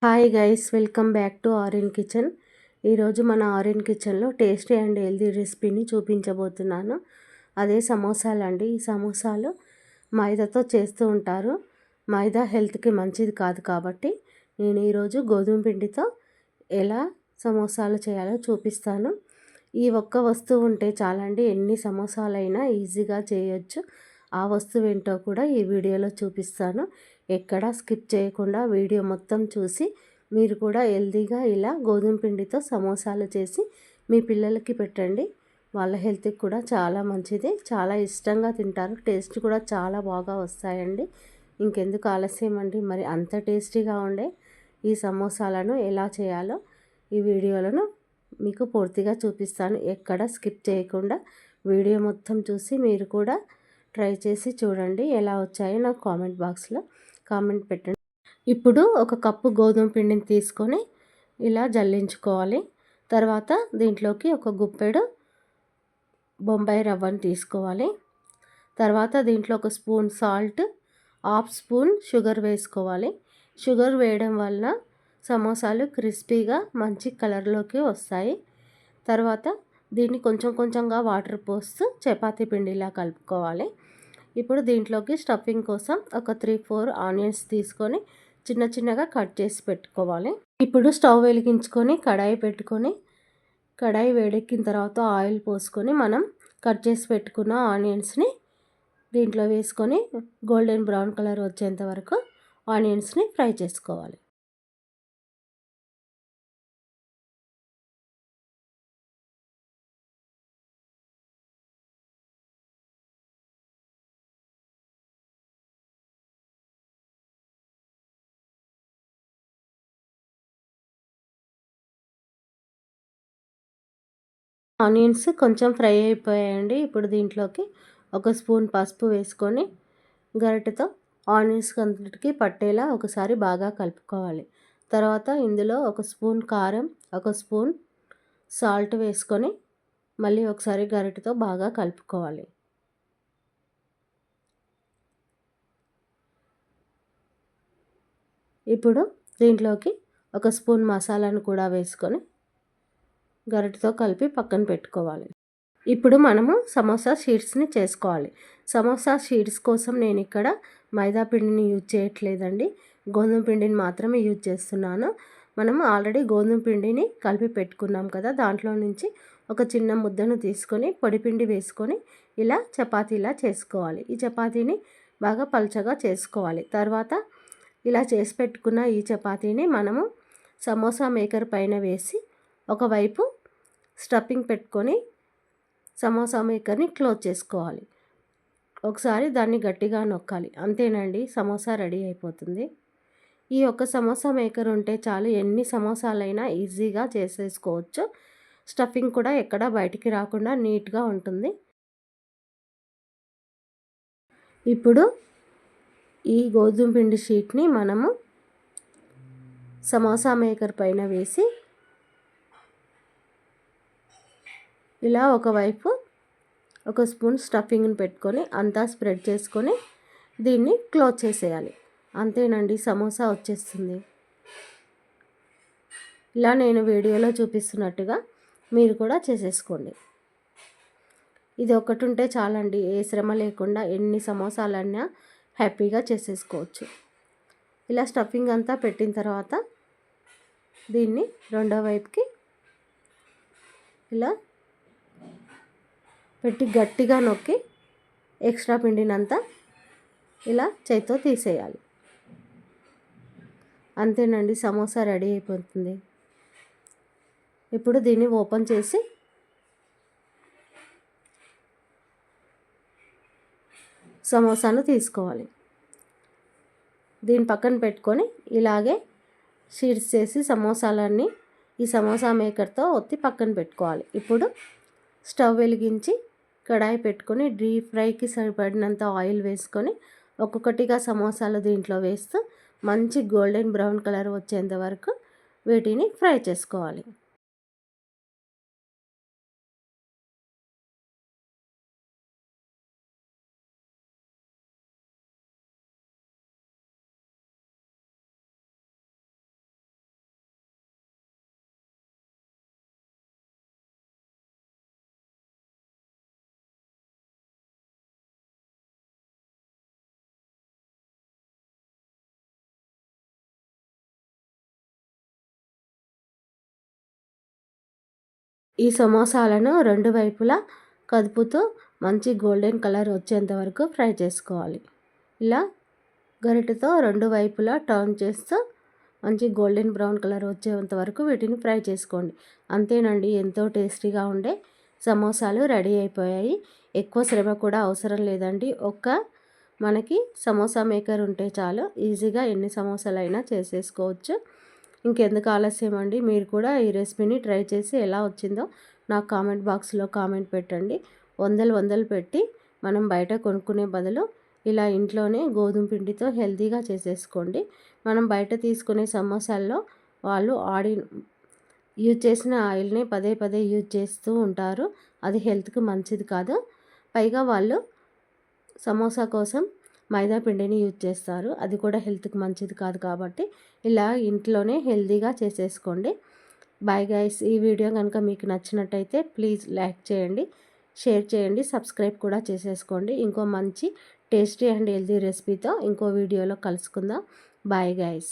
Hi guys, welcome back to Aryan kitchen. ఈరోజు మన ఆర్యన్ కిచెన్లో టేస్టీ అండ్ హెల్దీ రెసిపీని చూపించబోతున్నాను. అదే సమోసాలు అండి. ఈ సమోసాలు మైదాతో చేస్తూ ఉంటారు. మైదా హెల్త్కి మంచిది కాదు కాబట్టి నేను ఈరోజు గోధుమ పిండితో ఎలా సమోసాలు చేయాలో చూపిస్తాను. ఈ ఒక్క వస్తువు ఉంటే చాలండి, ఎన్ని సమోసాలైనా ఈజీగా చేయొచ్చు. ఆ వస్తువు ఏంటో కూడా ఈ వీడియోలో చూపిస్తాను. ఎక్కడా స్కిప్ చేయకుండా వీడియో మొత్తం చూసి మీరు కూడా హెల్తీగా ఇలా గోధుమ పిండితో సమోసాలు చేసి మీ పిల్లలకి పెట్టండి. వాళ్ళ హెల్త్కి కూడా చాలా మంచిది, చాలా ఇష్టంగా తింటారు. టేస్ట్ కూడా చాలా బాగా వస్తాయండి. ఇంకెందుకు ఆలస్యం అండి, మరి అంత టేస్టీగా ఉండే ఈ సమోసాలను ఎలా చేయాలో ఈ వీడియోలను మీకు పూర్తిగా చూపిస్తాను. ఎక్కడ స్కిప్ చేయకుండా వీడియో మొత్తం చూసి మీరు కూడా ట్రై చేసి చూడండి. ఎలా వచ్చాయో నాకు కామెంట్ బాక్స్లో కామెంట్ పెట్టండి. ఇప్పుడు ఒక కప్పు గోధుమ పిండిని తీసుకొని ఇలా జల్లించుకోవాలి. తర్వాత దీంట్లోకి ఒక గుప్పెడు బొంబాయి రవ్వను తీసుకోవాలి. తర్వాత దీంట్లో ఒక spoon salt, half spoon sugar వేసుకోవాలి. షుగర్ వేయడం వల్ల సమోసాలు క్రిస్పీగా మంచి కలర్లోకి వస్తాయి. తర్వాత దీన్ని కొంచెం కొంచెంగా వాటర్ పోస్తూ చపాతీ పిండిలా కలుపుకోవాలి. ఇప్పుడు దీంట్లోకి స్టఫింగ్ కోసం ఒక 3-4 ఆనియన్స్ తీసుకొని చిన్న చిన్నగా కట్ చేసి పెట్టుకోవాలి. ఇప్పుడు స్టవ్ వెలిగించుకొని కడాయి పెట్టుకొని, కడాయి వేడెక్కిన తర్వాత ఆయిల్ పోసుకొని మనం కట్ చేసి పెట్టుకున్న ఆనియన్స్ని దీంట్లో వేసుకొని గోల్డెన్ బ్రౌన్ కలర్ వచ్చేంత వరకు ఆనియన్స్ని ఫ్రై చేసుకోవాలి. ఆనియన్స్ కొంచెం ఫ్రై అయిపోయాయండి. ఇప్పుడు దీంట్లోకి ఒక స్పూన్ పసుపు వేసుకొని గరిటెతో ఆనియన్స్ అంతటికి పట్టేలా ఒకసారి బాగా కలుపుకోవాలి. తర్వాత ఇందులో ఒక స్పూన్ కారం, ఒక స్పూన్ సాల్ట్ వేసుకొని మళ్ళీ ఒకసారి గరిటెతో బాగా కలుపుకోవాలి. ఇప్పుడు దీంట్లోకి ఒక స్పూన్ మసాలాను కూడా వేసుకొని గరిటెతో కలిపి పక్కన పెట్టుకోవాలి. ఇప్పుడు మనము సమోసా షీట్స్ని చేసుకోవాలి. సమోసా షీట్స్ కోసం నేను ఇక్కడ మైదా పిండిని యూజ్ చేయట్లేదండి, గోధుమ పిండిని మాత్రమే యూజ్ చేస్తున్నాను. మనము ఆల్రెడీ గోధుమ పిండిని కలిపి పెట్టుకున్నాం కదా, దాంట్లో నుంచి ఒక చిన్న ముద్దను తీసుకొని పొడిపిండి వేసుకొని ఇలా చపాతీలా చేసుకోవాలి. ఈ చపాతీని బాగా పల్చగా చేసుకోవాలి. తర్వాత ఇలా చేసి పెట్టుకున్న ఈ చపాతీని మనము సమోసా మేకర్ పైన వేసి ఒకవైపు స్టఫింగ్ పెట్టుకొని సమోసా మేకర్ని క్లోజ్ చేసుకోవాలి. ఒకసారి దాన్ని గట్టిగా నొక్కాలి. అంతేనండి, సమోసా రెడీ అయిపోతుంది. ఈ ఒక్క సమోసా మేకర్ ఉంటే చాలు, ఎన్ని సమోసాలైనా ఈజీగా చేసేసుకోవచ్చు. స్టఫింగ్ కూడా ఎక్కడా బయటికి రాకుండా నీట్గా ఉంటుంది. ఇప్పుడు ఈ గోధుమ పిండి షీట్ని మనము సమోసా మేకర్ పైన వేసి ఇలా ఒకవైపు ఒక స్పూన్ స్టఫింగ్ని పెట్టుకొని అంతా స్ప్రెడ్ చేసుకొని దీన్ని క్లోజ్ చేసేయాలి. అంతేనండి, సమోసా వచ్చేస్తుంది. ఇలా నేను వీడియోలో చూపిస్తున్నట్టుగా మీరు కూడా చేసేసుకోండి. ఇది ఒకటి ఉంటే చాలండి, ఏ శ్రమ లేకుండా ఎన్ని సమోసాలన్నా హ్యాపీగా చేసేసుకోవచ్చు. ఇలా స్టఫింగ్ అంతా పెట్టిన తర్వాత దీన్ని రెండో వైపుకి ఇలా పెట్టి గట్టిగా నొక్కి ఎక్స్ట్రా పిండినంతా ఇలా చేతితో తీసేయాలి. అంతేనండి, సమోసా రెడీ అయిపోతుంది. ఇప్పుడు దీన్ని ఓపెన్ చేసి సమోసాను తీసుకోవాలి. దీని పక్కన పెట్టుకొని ఇలాగే షీట్స్ చేసి సమోసాలన్నీ ఈ సమోసా మేకర్తో ఒత్తి పక్కన పెట్టుకోవాలి. ఇప్పుడు స్టవ్ వెలిగించి కడాయి పెట్టుకొని డీప్ ఫ్రైకి సరిపడినంత ఆయిల్ వేసుకొని ఒక్కొక్కటిగా సమోసాలు దీంట్లో వేస్తూ మంచి గోల్డెన్ బ్రౌన్ కలర్ వచ్చేంత వరకు వీటిని ఫ్రై చేసుకోవాలి. ఈ సమోసాలను రెండు వైపులా కదుపుతూ మంచి గోల్డెన్ కలర్ వచ్చేంత వరకు ఫ్రై చేసుకోవాలి. ఇలా గరిటెతో రెండు వైపులా టర్న్ చేస్తూ మంచి గోల్డెన్ బ్రౌన్ కలర్ వచ్చేంత వరకు వీటిని ఫ్రై చేసుకోండి. అంతేనండి, ఎంతో టేస్టీగా ఉండే సమోసాలు రెడీ అయిపోయాయి. ఎక్కువ శ్రమ కూడా అవసరం లేదండి. మనకి సమోసా మేకర్ ఉంటే చాలు, ఈజీగా ఎన్ని సమోసాలైనా చేసేసుకోవచ్చు. ఇంకెందుకు ఆలస్యం అండి, మీరు కూడా ఈ రెసిపీని ట్రై చేసి ఎలా వచ్చిందో నాకు కామెంట్ బాక్స్లో కామెంట్ పెట్టండి. వందలు పెట్టి మనం బయట కొనుక్కునే బదులు ఇలా ఇంట్లోనే గోధుమ పిండితో హెల్తీగా చేసేసుకోండి. మనం బయట తీసుకునే సమోసాల్లో వాళ్ళు యూజ్ చేసిన ఆయిల్ని పదే యూజ్ చేస్తూ ఉంటారు. అది హెల్త్కి మంచిది కాదు. పైగా వాళ్ళు సమోసా కోసం మైదా పిండిని యూజ్ చేస్తారు, అది కూడా హెల్త్కి మంచిది కాదు. కాబట్టి ఇలా ఇంట్లోనే హెల్తీగా చేసేసుకోండి. Bye guys. ఈ వీడియో కనుక మీకు నచ్చినట్టయితే ప్లీజ్ లైక్ చేయండి, షేర్ చేయండి, సబ్స్క్రైబ్ కూడా చేసేసుకోండి. ఇంకో మంచి టేస్టీ అండ్ హెల్తీ రెసిపీతో ఇంకో వీడియోలో కలుసుకుందాం. Bye guys.